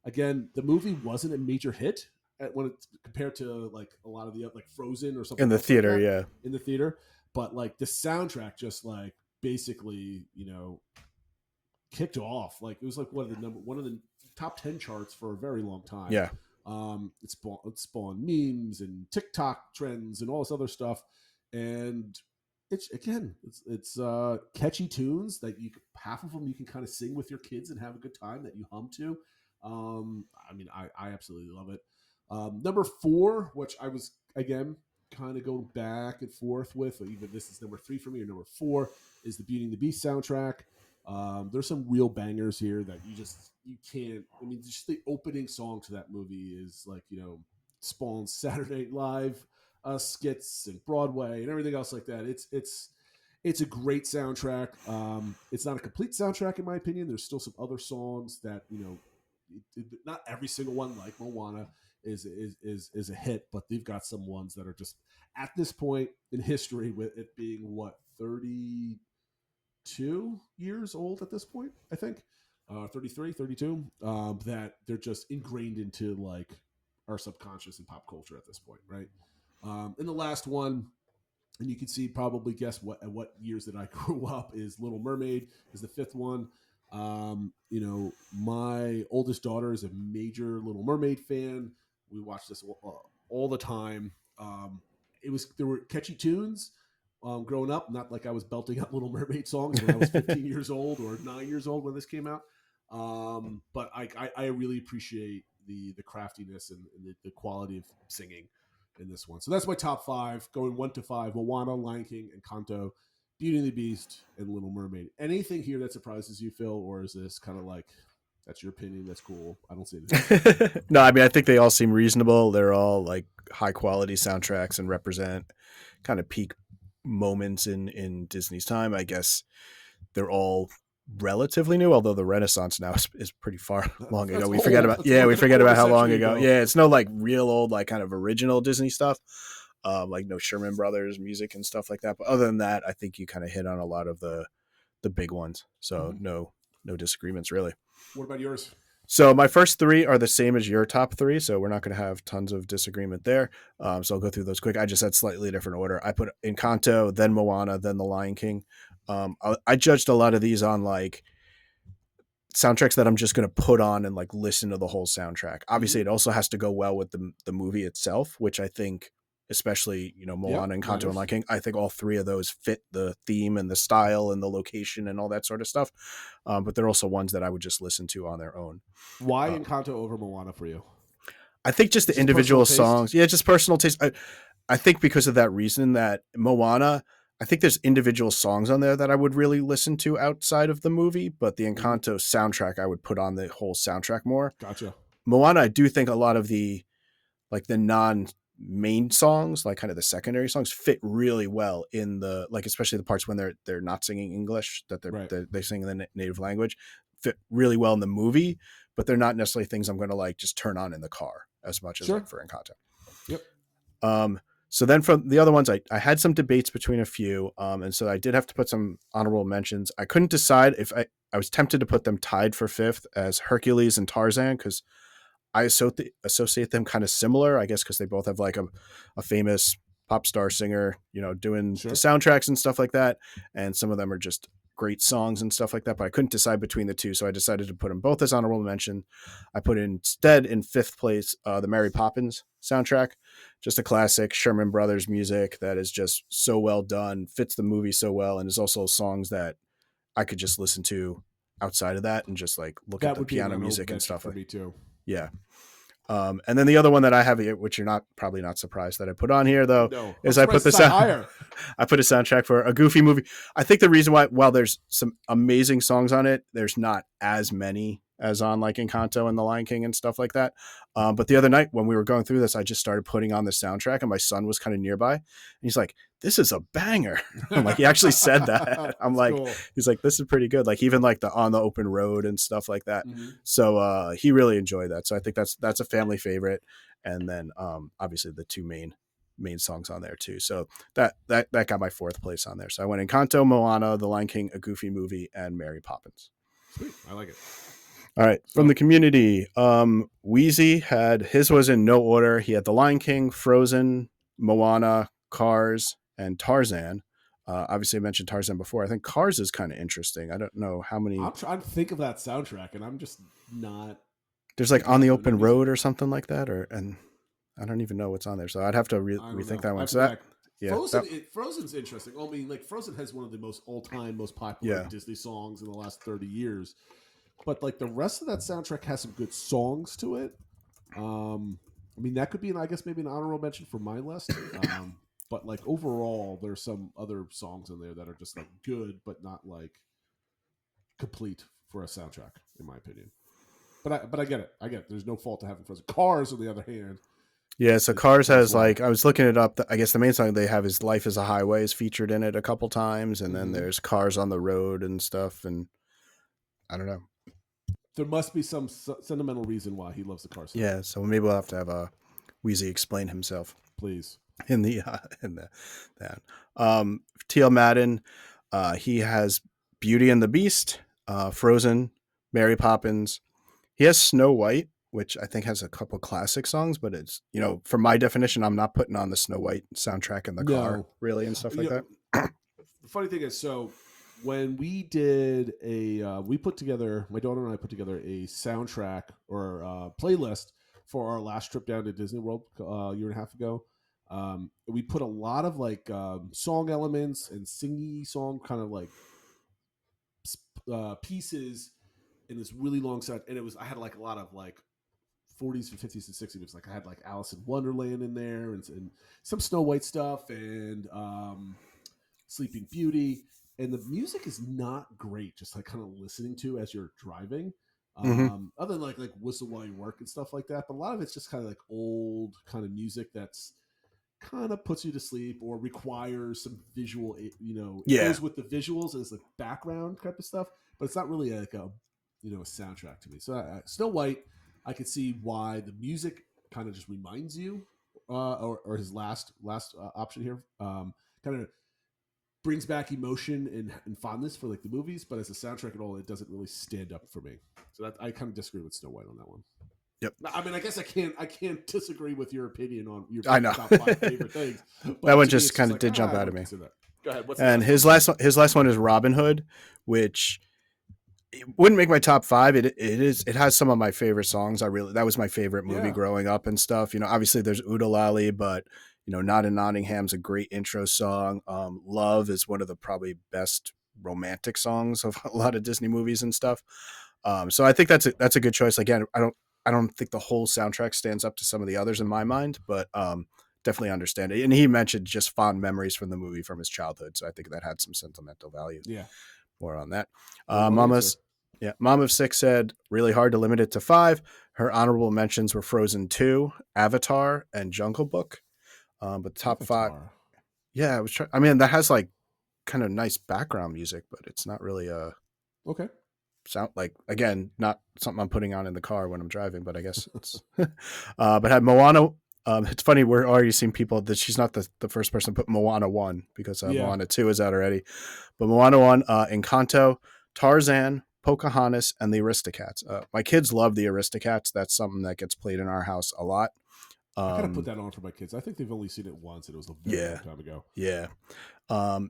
Again, the movie wasn't a major hit when it's compared to like a lot of the like Frozen or something in the theater, like in the theater. But like the soundtrack just like basically, kicked off. Like it was like one of the top 10 charts for a very long time. Yeah. It spawned memes and TikTok trends and all this other stuff. And it's catchy tunes that half of them you can kind of sing with your kids and have a good time that you hum to. I absolutely love it. Number 4, which I was again kind of going back and forth with, even this is number 3 for me or number 4, is the Beauty and the Beast soundtrack. There's some real bangers here that you can't. I mean, just the opening song to that movie is like Spawn's Saturday Night Live skits and Broadway and everything else like that. It's a great soundtrack. It's not a complete soundtrack in my opinion. There's still some other songs that not every single one like Moana is a hit, but they've got some ones that are just at this point in history, with it being 32 years old at this point, I think 33, 32, that they're just ingrained into like our subconscious and pop culture at this point, right? And the last one, and you can probably guess what years that I grew up, is Little Mermaid is the 5th one. My oldest daughter is a major Little Mermaid fan. We watched this all the time. There were catchy tunes growing up. Not like I was belting out Little Mermaid songs when I was 15 years old or 9 years old when this came out. But I really appreciate the craftiness and the quality of singing in this one. So that's my top 5, going 1 to 5: Moana, Lion King, Encanto, Beauty and the Beast, and Little Mermaid. Anything here that surprises you, Phil, or is this kind of like, that's your opinion, that's cool, I don't see anything? No, I mean, I think they all seem reasonable. They're all like high quality soundtracks and represent kind of peak moments in Disney's time. I guess they're all relatively new, although the Renaissance now is pretty far long ago. We forget about how long ago. Yeah, it's no like real old like kind of original Disney stuff. Like no Sherman Brothers music and stuff like that. But other than that, I think you kind of hit on a lot of the big ones. So no disagreements really. What about yours? So my first 3 are the same as your top 3, so we're not going to have tons of disagreement there. So I'll go through those quick. I just had slightly different order. I put Encanto, then Moana, then The Lion King. I judged a lot of these on like soundtracks that I'm just going to put on and like listen to the whole soundtrack. Obviously, it also has to go well with the movie itself, which I think, especially Moana, Encanto, and Lion King, I think all 3 of those fit the theme and the style and the location and all that sort of stuff. But they're also ones that I would just listen to on their own. Why Encanto over Moana for you? I think just the individual songs. Yeah, just personal taste. I think because of that reason that Moana, I think there's individual songs on there that I would really listen to outside of the movie, but the Encanto soundtrack, I would put on the whole soundtrack more. Gotcha. Moana, I do think a lot of the non-main songs, like kind of the secondary songs, fit really well in the, like, especially the parts when they're not singing English, that they sing in the native language, fit really well in the movie, but they're not necessarily things I'm going to like just turn on in the car as much as like for Encanto. Yep. So then from the other ones, I had some debates between a few. And so I did have to put some honorable mentions. I couldn't decide if I was tempted to put them tied for 5th as Hercules and Tarzan, because I associate them kind of similar, I guess, because they both have like a famous pop star singer, doing the soundtracks and stuff like that. And some of them are just great songs and stuff like that, but I couldn't decide between the 2. So I decided to put them both as honorable mention. I put instead in 5th place, the Mary Poppins soundtrack, just a classic Sherman Brothers music that is just so well done, fits the movie so well. And is also songs that I could just listen to outside of that and just like look at the piano music and stuff. For me too. Yeah. And then the other one that I have here, which you're probably not surprised that I put on here though, is I put I put a soundtrack for a Goofy movie. I think the reason why, while there's some amazing songs on it, there's not as many as on like Encanto and The Lion King and stuff like that. But the other night when we were going through this, I just started putting on the soundtrack and my son was kind of nearby and he's like, "This is a banger." I'm like, he actually said that. I'm like, cool. He's like, "This is pretty good." Like even like the On the Open Road and stuff like that. Mm-hmm. So he really enjoyed that. So I think that's a family favorite. And then obviously the 2 main main songs on there too. So that got my 4th place on there. So I went Encanto, Moana, The Lion King, A Goofy Movie, and Mary Poppins. Sweet, I like it. All right, from the community, Wheezy had his was in no order. He had The Lion King, Frozen, Moana, Cars, and Tarzan. Obviously, I mentioned Tarzan before. I think Cars is kind of interesting. I don't know how many. I'm trying to think of that soundtrack, and I'm just not. There's like On the Open Road or something like that, and I don't even know what's on there. So I'd have to rethink that one. So that, yeah, Frozen's interesting. I mean, like Frozen has one of the most all-time, most popular Disney songs in the last 30 years. But like the rest of that soundtrack has some good songs to it. I mean, that could be, I guess, maybe an honorable mention for my list. But like overall, there's some other songs in there that are just like good, but not like complete for a soundtrack, in my opinion. But I get it. I get it. There's no fault to having Frozen. Cars, on the other hand. Yeah, so Cars has like, I was looking it up. I guess the main song they have is Life is a Highway is featured in it a couple times. And then there's Cars on the Road and stuff. And I don't know. There must be some sentimental reason why he loves the Cars song. Yeah, so maybe we'll have to have Wheezy explain himself. Please. In that. TL Madden, he has Beauty and the Beast, Frozen, Mary Poppins. He has Snow White, which I think has a couple classic songs, but it's, for my definition, I'm not putting on the Snow White soundtrack in the car, really, and stuff like that. The funny thing is, so when we did my daughter and I put together a soundtrack or playlist for our last trip down to Disney World a year and a half ago. We put a lot of like song elements and singy song kind of like pieces in this really long set, and I had like a lot of like 40s and 50s and 60s. It was like I had like Alice in Wonderland in there and some Snow White stuff and Sleeping Beauty, and the music is not great just like kind of listening to as you're driving. Other than like Whistle While You Work and stuff like that, but a lot of it's just kind of like old kind of music that's kind of puts you to sleep or requires some visual, it goes with the visuals as like background type of stuff, but it's not really like a soundtrack to me. So Snow White, I could see why the music kind of just reminds you, or his last option here, kind of brings back emotion and fondness for like the movies, but as a soundtrack at all, it doesn't really stand up for me. So I kind of disagree with Snow White on that one. Yep. I mean, I guess I can't disagree with your opinion on your top 5 favorite things. That one just kind of did jump out of me. Go ahead. And his last one is Robin Hood, which it wouldn't make my top 5. It has some of my favorite songs. That was my favorite movie growing up and stuff. Obviously there's Oodalali, but Not in Nottingham's a great intro song. Love is one of the probably best romantic songs of a lot of Disney movies and stuff. So I think that's a good choice. Again, I don't think the whole soundtrack stands up to some of the others in my mind, but definitely understand it. And he mentioned just fond memories from the movie from his childhood, so I think that had some sentimental value. Yeah, more on that. Mom of Six said really hard to limit it to 5. Her honorable mentions were Frozen 2, Avatar, and Jungle Book. But top Avatar. 5, I mean, that has like kind of nice background music, but it's not really okay. Sound like, again, not something I'm putting on in the car when I'm driving, but I guess it's but had Moana. It's funny, we're already seeing people that she's not the first person to put Moana 1 because Moana 2 is out already, but Moana 1, Encanto, Tarzan, Pocahontas, and the Aristocats. My kids love the Aristocats. That's something that gets played in our house a lot. I gotta put that on for my kids. I think they've only seen it once, and it was a very long time ago. Yeah.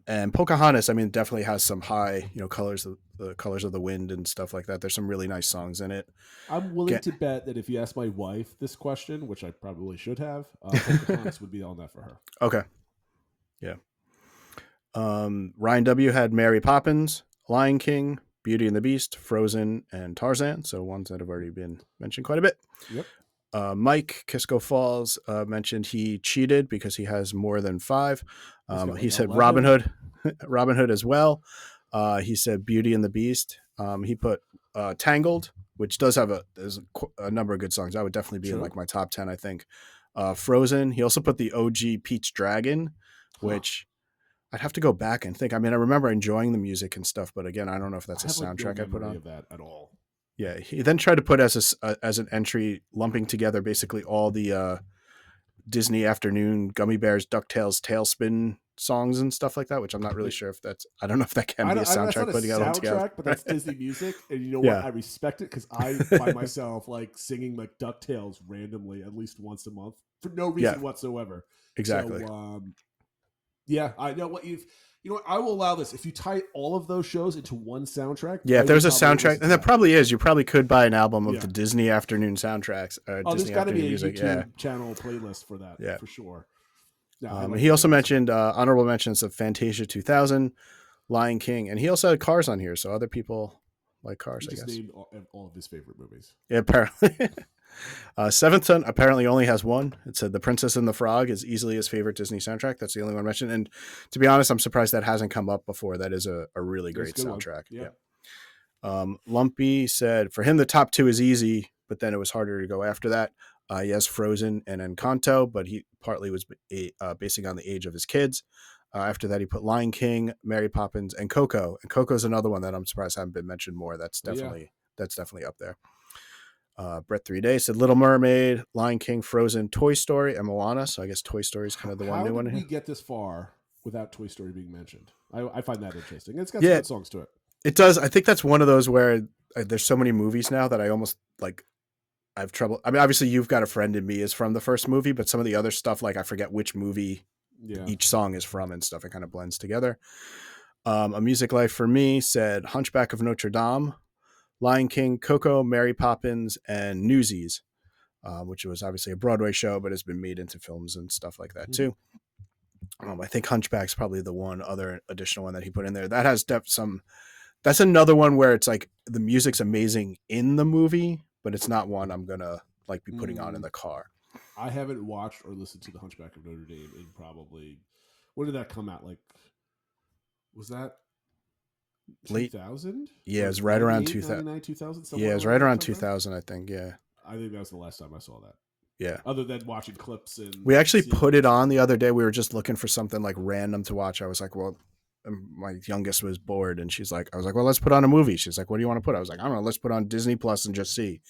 And Pocahontas, I mean, definitely has some high, colors, the colors of the wind and stuff like that. There's some really nice songs in it. I'm willing to bet that if you ask my wife this question, which I probably should have, Pocahontas would be on that for her. Okay. Yeah. Ryan W. had Mary Poppins, Lion King, Beauty and the Beast, Frozen, and Tarzan. So ones that have already been mentioned quite a bit. Yep. Mike Kisco Falls mentioned he cheated because he has more than 5. He said 11. Robin Hood as well. He said Beauty and the Beast. He put Tangled, which does have there's a number of good songs. That would definitely be in like my top 10, I think. Frozen. He also put the OG Pete's Dragon, which I'd have to go back and think. I mean, I remember enjoying the music and stuff, but again, I don't know if that's a soundtrack I put on. Of that at all. Yeah, he then tried to put as an entry, lumping together basically all the Disney Afternoon, Gummy Bears, DuckTales, Tailspin songs and stuff like that, which I'm not really sure if that's, I don't know if that can be a that's soundtrack, not a putting it all together. soundtrack, but that's Disney music, and you know Yeah. what? I respect it because I find myself like singing like DuckTales randomly at least once a month for no reason whatsoever. Exactly. So, yeah, I know what you've. You know what? I will allow this if you tie all of those shows into one soundtrack. Yeah, if there's a soundtrack, and there probably is. You probably could buy an album of Yeah. the Disney Afternoon soundtracks. There's Disney got to Afternoon be a music. YouTube channel playlist for that. Yeah. For sure. And he also mentioned honorable mentions of Fantasia 2000, Lion King, and he also had Cars on here. So other people like Cars, He I just guess. named all of his favorite movies. Yeah, apparently. Seventh Son apparently only has one. It said The Princess and the Frog is easily his favorite Disney soundtrack. That's the only one mentioned. And to be honest, I'm surprised that hasn't come up before. That is a really great soundtrack. Yeah. Lumpy said for him the top two is easy, but then it was harder to go after that. He has Frozen and Encanto, but he partly was basing on the age of his kids. After that, he put Lion King, Mary Poppins, and Coco. And Coco's another one that I'm surprised haven't been mentioned more. That's definitely up there. Brett 3 Days said Little Mermaid, Lion King, Frozen, Toy Story, and Moana. So I guess Toy Story is kind of the one new one. How did we get this far without Toy Story being mentioned? I find that interesting. It's got some good songs to it. It does. I think that's one of those where there's so many movies now that I almost like. I have trouble. I mean, obviously, You've Got a Friend in Me is from the first movie, but some of the other stuff, like I forget which movie each song is from and stuff. It kind of blends together. A Music Life for Me said Hunchback of Notre Dame, Lion King, Coco, Mary Poppins, and Newsies, which was obviously a Broadway show, but has been made into films and stuff like that too. I think Hunchback's probably the one other additional one that he put in there. That has that's another one where it's like the music's amazing in the movie, but it's not one I'm gonna like be putting on in the car. I haven't watched or listened to the Hunchback of Notre Dame in probably, when did that come out? Like, was that late 2000? Yeah, it was right around 2000. 2000. Yeah, it was right around 2000, I think. Yeah, I think that was the last time I saw that. Yeah. Other than watching clips and we actually put it on the other day. We were just looking for something like random to watch. I was like, well, my youngest was bored, and I was like, well, let's put on a movie. She's like, what do you want to put? I was like, I don't know, let's put on Disney Plus and just see.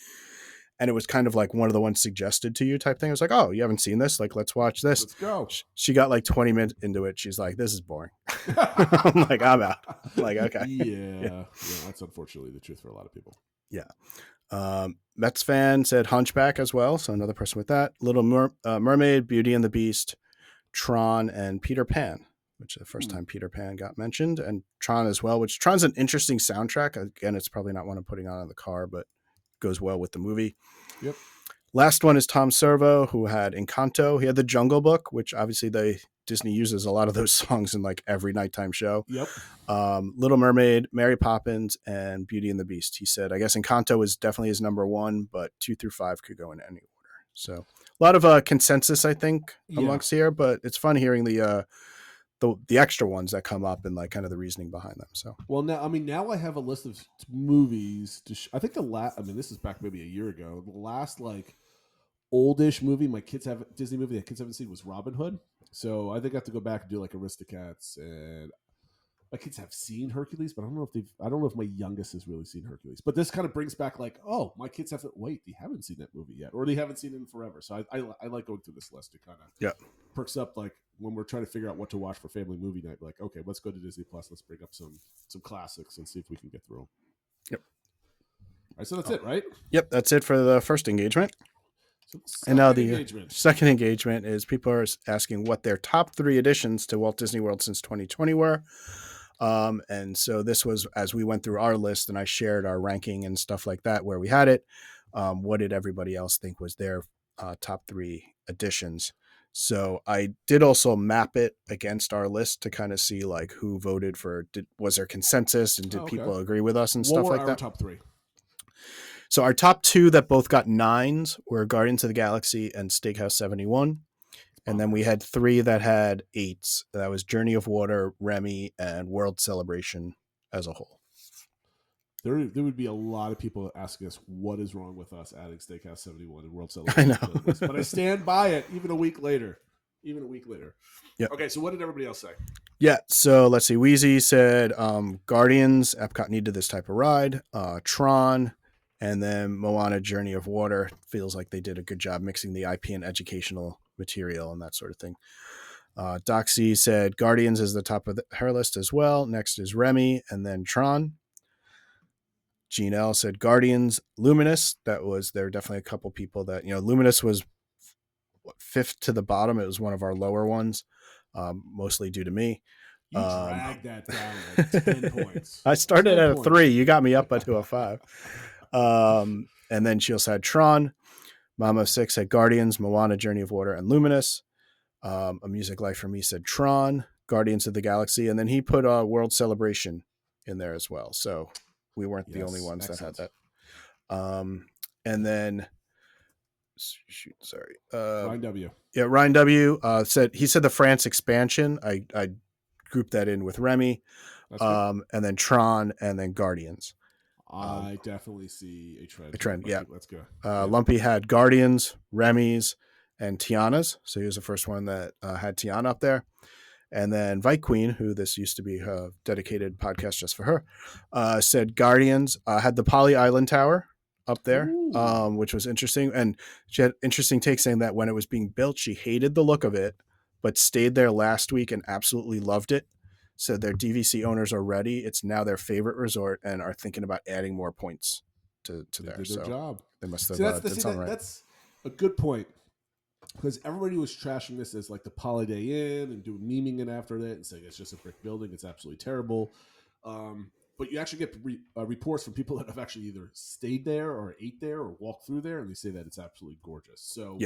And it was kind of like one of the ones suggested to you type thing. I was like, oh, you haven't seen this? Like, let's watch this. Let's go. She got like 20 minutes into it. She's like, this is boring. I'm like, I'm out. I'm like, okay. Yeah, that's unfortunately the truth for a lot of people. Yeah. Mets fan said Hunchback as well. So another person with that. Little Mermaid, Beauty and the Beast, Tron, and Peter Pan, which is the first time Peter Pan got mentioned. And Tron as well, which Tron's an interesting soundtrack. Again, it's probably not one I'm putting on in the car, but goes well with the movie. Yep. Last one is Tom Servo, who had Encanto. He had The Jungle Book, which obviously Disney uses a lot of those songs in like every nighttime show. Yep. Little Mermaid, Mary Poppins, and Beauty and the Beast. He said, I guess Encanto is definitely his number one, but 2 through 5 could go in any order. So a lot of consensus, I think, amongst here, but it's fun hearing the extra ones that come up and like kind of the reasoning behind them. So, well, now I have a list of movies I think this is back maybe a year ago. The last like oldish movie Disney movie that kids haven't seen was Robin Hood. So I think I have to go back and do like Aristocats, and my kids have seen Hercules, but I don't know if my youngest has really seen Hercules. But this kind of brings back like, oh, my kids they haven't seen that movie yet, or they haven't seen it in forever. So I like going through this list. It kind of perks up like when we're trying to figure out what to watch for family movie night. Like, okay, let's go to Disney Plus. Let's bring up some classics and see if we can get through them. Yep. All right, so that's it, right? Yep, that's it for the first engagement. And now the second engagement is people are asking what their top 3 additions to Walt Disney World since 2020 were. And so this was, as we went through our list and I shared our ranking and stuff like that, where we had it, what did everybody else think was their top 3 additions? So I did also map it against our list to kind of see like who voted for, was there consensus and did people agree with us and stuff like that? What were our top 3? So our top 2 that both got 9s were Guardians of the Galaxy and Steakhouse 71. And then we had 3 that had 8s. That was Journey of Water, Remy, and World Celebration as a whole. There would be a lot of people asking us what is wrong with us adding Steakhouse 71 and World Celebration. I know. But I stand by it even a week later. Yep. Okay, so what did everybody else say? Yeah, so let's see. Wheezy said Guardians, Epcot needed this type of ride. Tron, and then Moana, Journey of Water. Feels like they did a good job mixing the IP and educational material and that sort of thing. Doxy said Guardians is the top of her list as well. Next is Remy, and then Tron. Gene L said Guardians, Luminous. There were definitely a couple people that, Luminous was fifth to the bottom. It was one of our lower ones, mostly due to me. You dragged that down like 10 points. I started at a 3. You got me up to a 5. And then she also had Tron. Mama 6 had Guardians, Moana, Journey of Water, and Luminous. A Music Life for Me said Tron, Guardians of the Galaxy, and then he put World Celebration in there as well. So we weren't the only ones that had that. And then, Ryan W. Yeah, Ryan W. said the France expansion. I grouped that in with Remy, and then Tron, and then Guardians. I definitely see a trend. Yeah. Let's go. Lumpy had Guardians, Remy's, and Tiana's. So he was the first one that had Tiana up there. And then Vike Queen, who this used to be a dedicated podcast just for her, said Guardians, had the Poly Island Tower up there, which was interesting. And she had interesting take saying that when it was being built, she hated the look of it, but stayed there last week and absolutely loved it. So their DVC owners are ready. It's now their favorite resort and are thinking about adding more points to there. Did their job. They must have done something right. That's a good point. Because everybody was trashing this as like the Holiday Inn and doing memeing it after that and saying it's just a brick building. It's absolutely terrible. But you actually get reports from people that have actually either stayed there or ate there or walked through there, and they say that it's absolutely gorgeous. So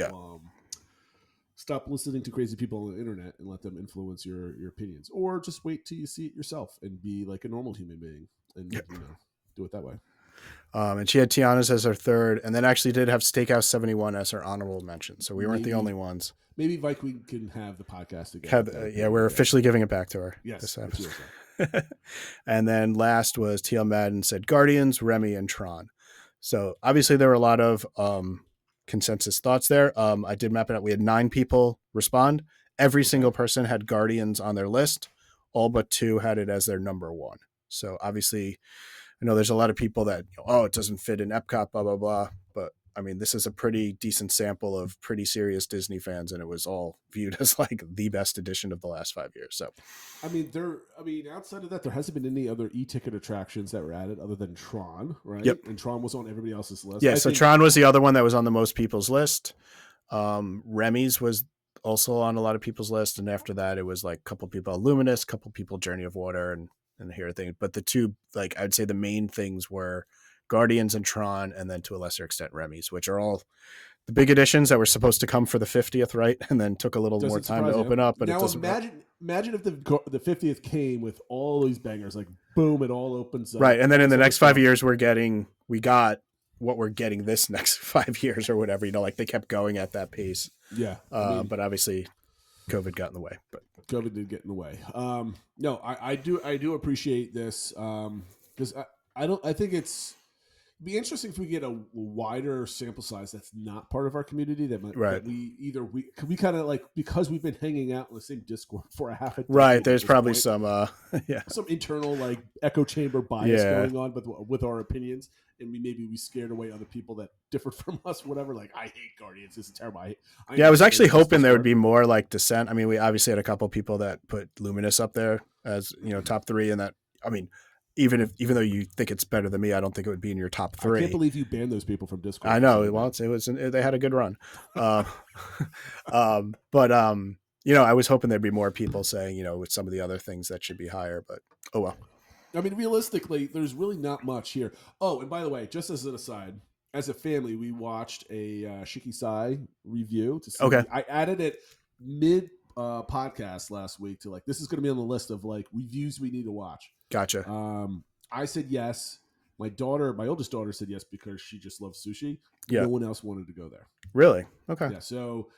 stop listening to crazy people on the internet and let them influence your opinions. Or just wait till you see it yourself and be like a normal human being and do it that way. And she had Tiana's as her third, and then actually did have Steakhouse 71 as her honorable mention. So we weren't the only ones. Maybe Vike can have the podcast again. We're officially giving it back to her. Yes. This episode. And then last was TL Madden said Guardians, Remy, and Tron. So obviously there were a lot of consensus thoughts there. I did map it out. We had 9 people respond. Every single person had Guardians on their list. All but 2 had it as their number 1. So obviously, I know there's a lot of people that, it doesn't fit in Epcot, blah, blah, blah. But I mean, this is a pretty decent sample of pretty serious Disney fans, and it was all viewed as like the best edition of the last 5 years. So, outside of that, there hasn't been any other e-ticket attractions that were added other than Tron, right? Yep. And Tron was on everybody else's list. Yeah, so Tron was the other one that was on the most people's list. Remy's was also on a lot of people's list, and after that, it was like a couple people Luminous, a couple people Journey of Water, and here thing. But the two, like I'd say, the main things were Guardians and Tron, and then to a lesser extent Remy's, which are all the big additions that were supposed to come for the 50th, right? And then took a little more time to open up. But now it doesn't. Imagine if the 50th came with all these bangers, like boom, it all opens up. Right, and then in the next 5 years, we got what we're getting this next 5 years or whatever. Like they kept going at that pace. Yeah, but obviously, COVID got in the way. But COVID did get in the way. No, I do appreciate this because I think it's be interesting if we get a wider sample size that's not part of our community that we kind of like, because we've been hanging out in the same Discord for a half a decade. Right, there's probably some some internal like echo chamber bias going on with our opinions, and we scared away other people that differed from us, whatever. Like, I hate Guardians, this is terrible. I was actually hoping there would be more like dissent. I mean, we obviously had a couple people that put Luminous up there as top 3, and that, I mean, even though you think it's better than me, I don't think it would be in your top 3. I can't believe you banned those people from Discord. I know. Well, they had a good run. But I was hoping there'd be more people saying, with some of the other things that should be higher, but oh well. I mean, realistically, there's really not much here. Oh, and by the way, just as an aside, as a family, we watched a Shikisai review. Okay. I added it mid podcast last week to like, this is going to be on the list of like reviews we need to watch. Gotcha. I said yes. My oldest daughter said yes because she just loves sushi. Yeah. No one else wanted to go there. Really? Okay. Yeah. So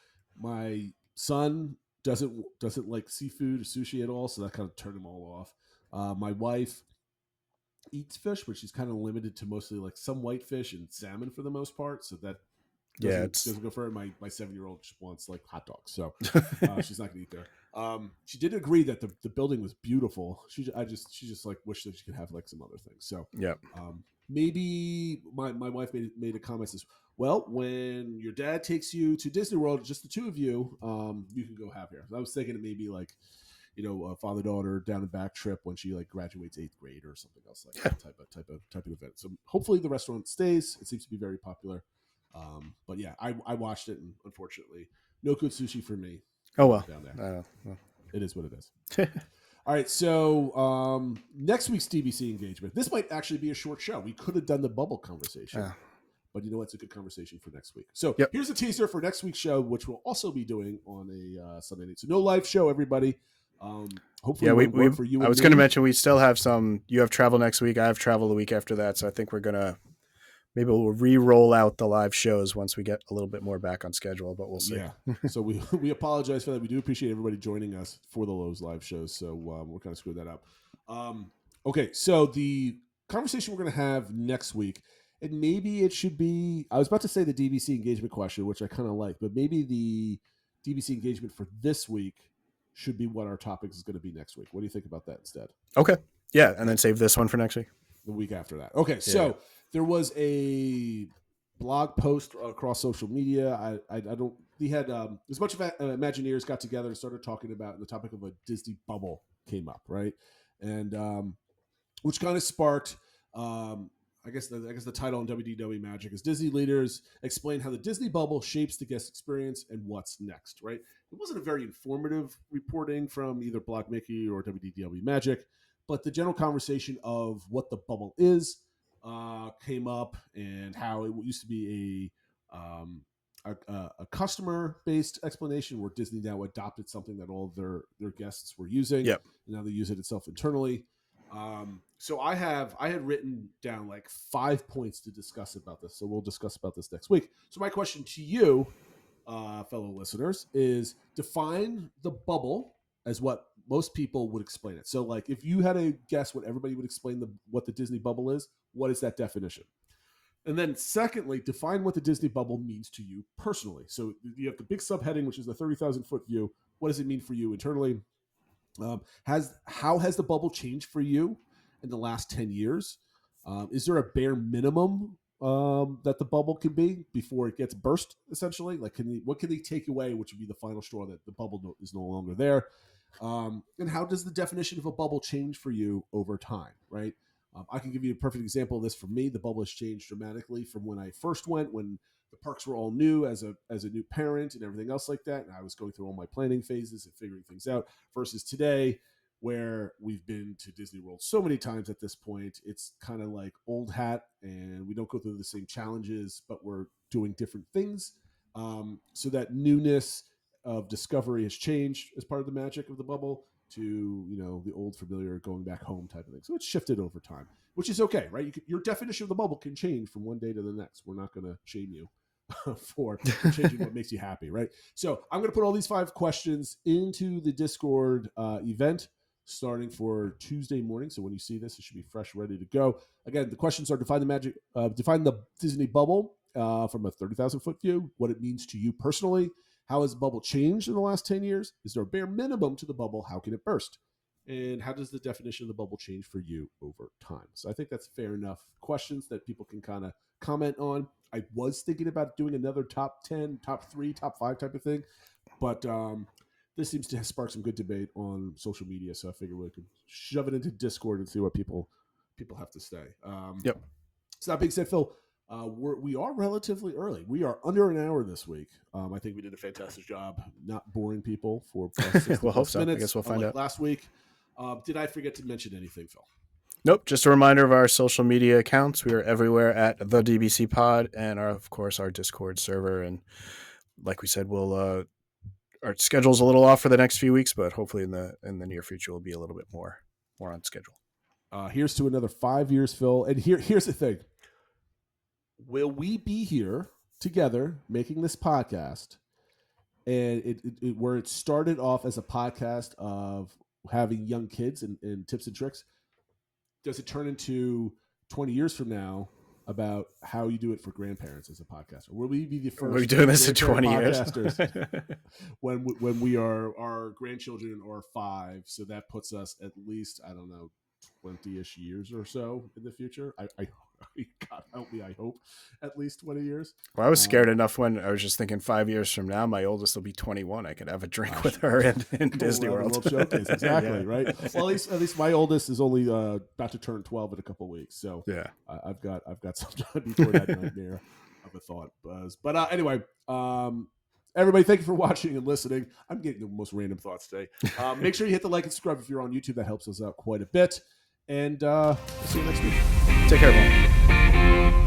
my son doesn't like seafood or sushi at all, so that kind of turned him all off. My wife eats fish, but she's kind of limited to mostly like some whitefish and salmon for the most part. So that doesn't go for her. My 7-year-old just wants like hot dogs, so she's not gonna eat there. She did agree that the building was beautiful. She just like wished that she could have like some other things. So yeah. Maybe my wife made a comment says, Well, when your dad takes you to Disney World, just the two of you, you can go have here. I was thinking it maybe like, a father-daughter down and back trip when she like graduates 8th grade or something else like that type of event. So hopefully the restaurant stays. It seems to be very popular. But yeah, I watched it, and unfortunately, no good sushi for me. Oh well, down there. well. It is what it is. All right, so next week's DBC engagement. This might actually be a short show. We could have done the bubble conversation. But you know what? It's a good conversation for next week. So Here's a teaser for next week's show, which we'll also be doing on a Sunday night. So no live show, everybody. Hopefully, we for you. I was going to mention we still have some. You have travel next week. I have travel the week after that. So I think maybe we'll re-roll out the live shows once we get a little bit more back on schedule. But we'll see. Yeah. So we apologize for that. We do appreciate everybody joining us for the Lowe's live shows. So we're kind of screwed that up. Okay. So the conversation we're going to have next week. And maybe it should be, I was about to say the DBC engagement question, which I kind of like, but maybe the DBC engagement for this week should be what our topic is going to be next week. What do you think about that instead? Okay. Yeah. And then save this one for next week. The week after that. Okay. Yeah. So there was a blog post across social media. We had as much of Imagineers got together and started talking about the topic of a Disney bubble came up, right? And which kind of sparked, I guess the title on WDW Magic is Disney Leaders Explain How the Disney Bubble Shapes the Guest Experience and What's Next, right? It wasn't a very informative reporting from either Block Mickey or WDW Magic, but the general conversation of what the bubble is came up and how it used to be a customer-based explanation where Disney now adopted something that all of their guests were using. Yep. And now they use it itself internally. So I had written down like 5 points to discuss about this. So we'll discuss about this next week. So my question to you, fellow listeners, is define the bubble as what most people would explain it. So like if you had to guess what everybody would explain what the Disney bubble is, what is that definition? And then secondly, define what the Disney bubble means to you personally. So you have the big subheading, which is the 30,000 foot view. What does it mean for you internally? How has the bubble changed for you in the last 10 years? Is there a bare minimum that the bubble can be before it gets burst, essentially? Like, what can they take away, which would be the final straw that the bubble is no longer there? And how does the definition of a bubble change for you over time, right? I can give you a perfect example of this. For me, the bubble has changed dramatically from when I first went, when the parks were all new as a new parent and everything else like that. And I was going through all my planning phases and figuring things out versus today, where we've been to Disney World so many times at this point. It's kind of like old hat, and we don't go through the same challenges, but we're doing different things. So that newness of discovery has changed as part of the magic of the bubble to, the old familiar going back home type of thing. So it's shifted over time, which is okay, right? Your definition of the bubble can change from one day to the next. We're not going to shame you for changing what makes you happy, right? So I'm going to put all these 5 questions into the Discord event starting for Tuesday morning. So when you see this, it should be fresh, ready to go. Again, the questions are define the Disney bubble from a 30,000 foot view, what it means to you personally. How has the bubble changed in the last 10 years? Is there a bare minimum to the bubble? How can it burst? And how does the definition of the bubble change for you over time? So I think that's fair enough questions that people can kind of comment on. I was thinking about doing another top 10, top 3, top 5 type of thing, but this seems to spark some good debate on social media. So I figure we could shove it into Discord and see what people have to say. Yep. So that being said, Phil, we are relatively early. We are under an hour this week. I think we did a fantastic job not boring people for we'll hope so. minutes. I guess we'll find out. Last week. Did I forget to mention anything, Phil? Nope. Just a reminder of our social media accounts. We are everywhere at the DBC Pod, and of course our Discord server. And like we said, we'll our schedule's a little off for the next few weeks, but hopefully in the near future we'll be a little bit more on schedule. Here's to another 5 years, Phil. And here's the thing. Will we be here together making this podcast, and it where it started off as a podcast of having young kids and tips and tricks? Does it turn into 20 years from now about how you do it for grandparents as a podcaster? Will we be the first? We're doing this in 20 years when we are our grandchildren are 5, so that puts us at least 20-ish years or so in the future. God help me, I hope at least 20 years. Well, I was scared enough when I was just thinking 5 years from now, my oldest will be 21. I could have a drink with her in Disney World. Showcase, exactly, Yeah. right? Well, at least my oldest is only about to turn 12 in a couple of weeks, so Yeah. I've got some time before that nightmare of a thought buzz. But anyway, everybody, thank you for watching and listening. I'm getting the most random thoughts today. Make sure you hit the like and subscribe if you're on YouTube. That helps us out quite a bit. And see you next week. Take care, everyone.